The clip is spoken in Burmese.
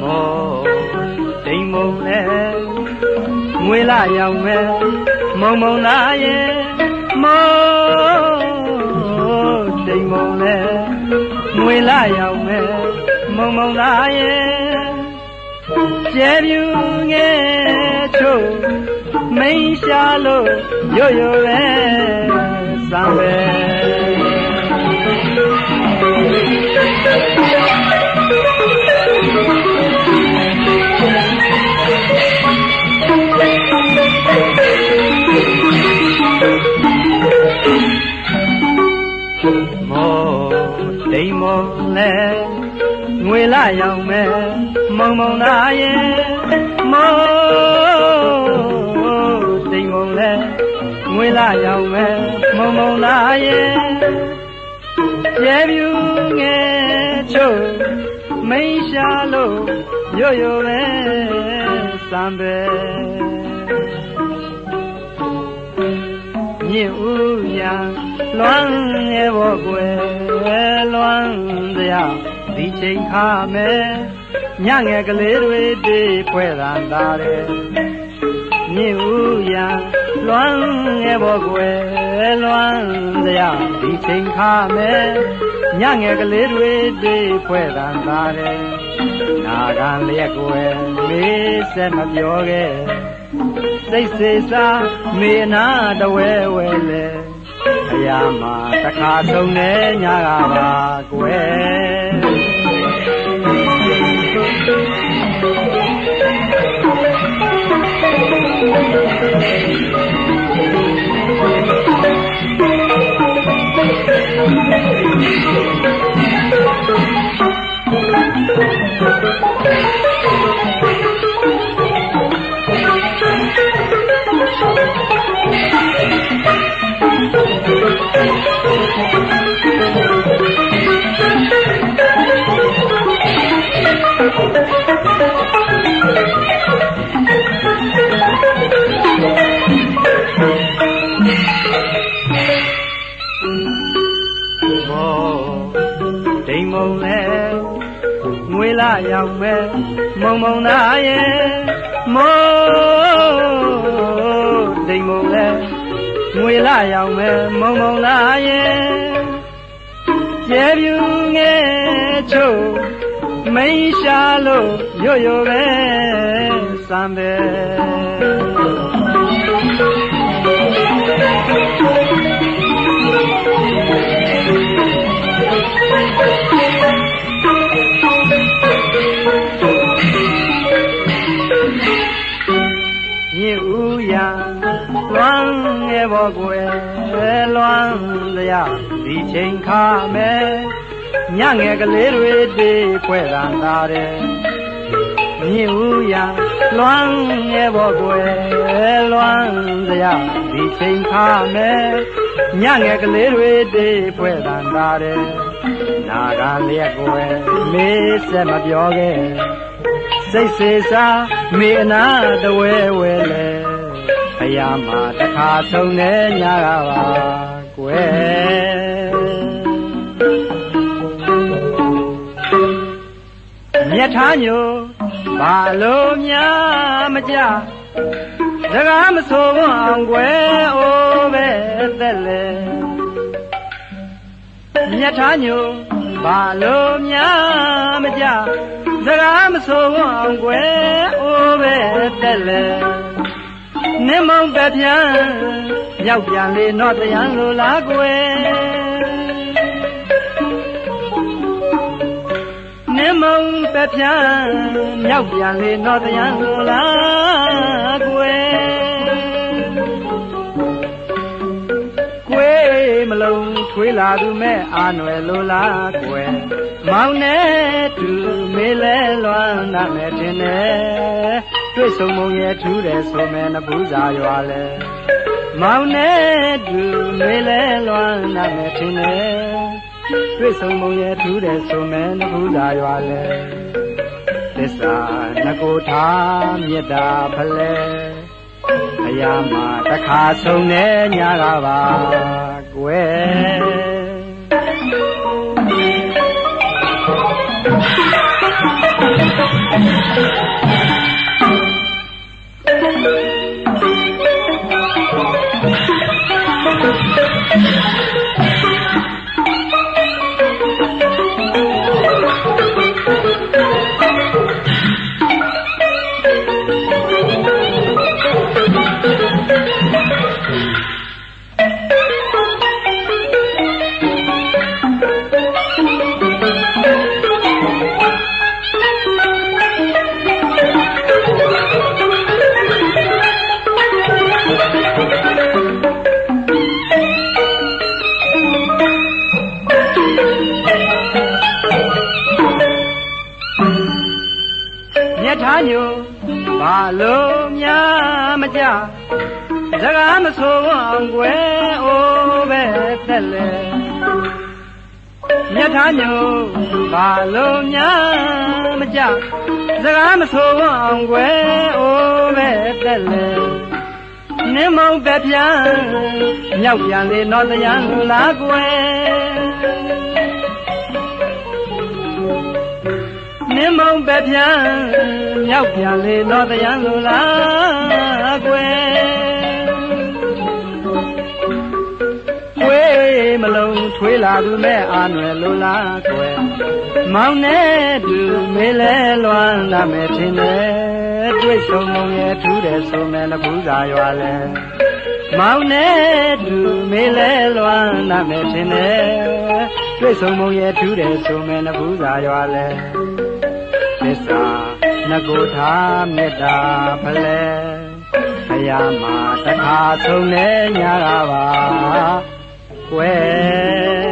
မောတိမ်မုံလဲငွေလာရောက်မယ်မုံမုံလာရဲ့မောတိမ်မုံလဲငွေလာရောက်မယ်မုံမုံလာရဲ့ကျဲပြူငယ်ချို့မိန်ရှာလို့ရွရွပဲစံပဲမောတိမ်မုံလဲငွေလာရောက်မယ်မုံမုံလာရဲ့မောတိမ်မုံလဲငွေလာရောက်မယ်မုံမုံလာရဲ့ကျဲပြူငယ်ချို့မိန်ရှာလို့ရွရွပဲစံပဲညစ်ဦးညာလွမ်းငယ်ဘောကွယ်လွမ်းတရားဒီချိန်ခါမယ်ညငယ်ကလေးတွေတေးဖွဲ့တာတာတယ်ညစ်ဦးညာလွမ်းငယ်ဘောကွယ်လွမ်းတရားဒီချိန်ခါမယ်ညငယ်ကလေးတွေတေးဖွဲ့တာတာတယ်နာခံလျက်ကွယ်မေးဆက်မပြောခဲ့စိတ်စေစားမေနာတဝဲဝဲလေအရာမှာတခါဆုံးနေညကပါကွယ်တိမ်မုံလဲငွေလာရောက်မယ်မုံမုံလာရဲ့မောတိမ်မုံလဲငွေလာရောက်မယ်မုံမုံလာရဲ့ကျဲပြူငယ်ချို့မိန်ရှာလို့ရွရွပဲစံပဲညစ်ဦးရာလွမ်းငယ်ဘောကွယ်လွမ်းတရားဒီချိန်ခါမယ်ညငယ်ကလေးတွေတေးဖွဲ့တာတာတယ်ညစ်ဦးရာလွမ်းငယ်ဘောကွယ်လွမ်းတရားဒီချိန်ခါမယ်ညငယ်ကလေးတွေတေးဖွဲ့တာတာတယ်နာခံလျက်ကွယ်မေးဆက်မပြောခဲ့စိတ်စေစားမေအနာတဝဲဝဲလေအရာမှာတခါဆုံးနေညကပါကွယ်မြတ်ထားညိုဘာလို့များမကြစကားမဆိုအောင်ကွယ်အိုးပဲသက်လေမြတ်ထားညိုဘာလို့များမကြစကားမဆိုအောင်ကွယ်အိုးပဲတက်လေနင်းမုံပဲပြန်ရောက်ပြန်လေတော့တရားလိုလားကွယ်နင်းမုံပဲပြန်ရောက်ပြန်လေတော့တရားလိုလားကွယ်ကွယ်မလုံးထွေးလာသူမဲ့အာနွယ်လိုလားကွယ်မောင်နဲ့တူမေးလဲလွမ်းနာမဲ့တင်နဲ့တွေ့ဆုံမုံရဲ့ထူးတယ်ဆိုမဲ့နဘူးစာရွာလဲမောင်နဲ့တူမေးလဲလွမ်းနာမဲ့တင်နဲ့တွေ့ဆုံမုံရဲ့ထူးတယ်ဆိုမဲ့နဘူးစာရွာလဲသစ္စာငကိုထားမေတ္တာဖလဲအရာမှာတခါဆုံးနေညကပါကွယ် ထားညိုဘာလို့များမကြစကားမဆိုအောင်ကွယ်အိုးပဲသက်လေမြတ်ထားညိုဘာလို့များမကြစကားမဆိုအောင်ကွယ်အိုးပဲသက်လေနင်းမုံပဲပြန်မြောက်ပြန်လေတော့တရားလူလားကွယ်နင်းမုံပဲပြန်မြောက်ပြန်လေတော့တရားလူလားကွယ်ကွယ်မလုံးထွေးလာသူမဲ့အာနွယ်လူလားကွယ်မောင်နဲ့သူမေးလဲလွမ်းလာမယ်ထင်တယ်တွေ့ဆုံမုံရဲ့ထူးတယ်ဆိုမယ်နှဖူးစာရွာလဲမောင်နဲ့သူမေးလဲလွမ်းလာမယ်ထင်တယ်တွေ့ဆုံမုံရဲ့ထူးတယ်ဆိုမယ်နှဖူးစာရွာလဲသစ္စာငကိုထားမေတ္တာဖလဲဖယားမှာတခါဆုံးနေညာပါကွယ်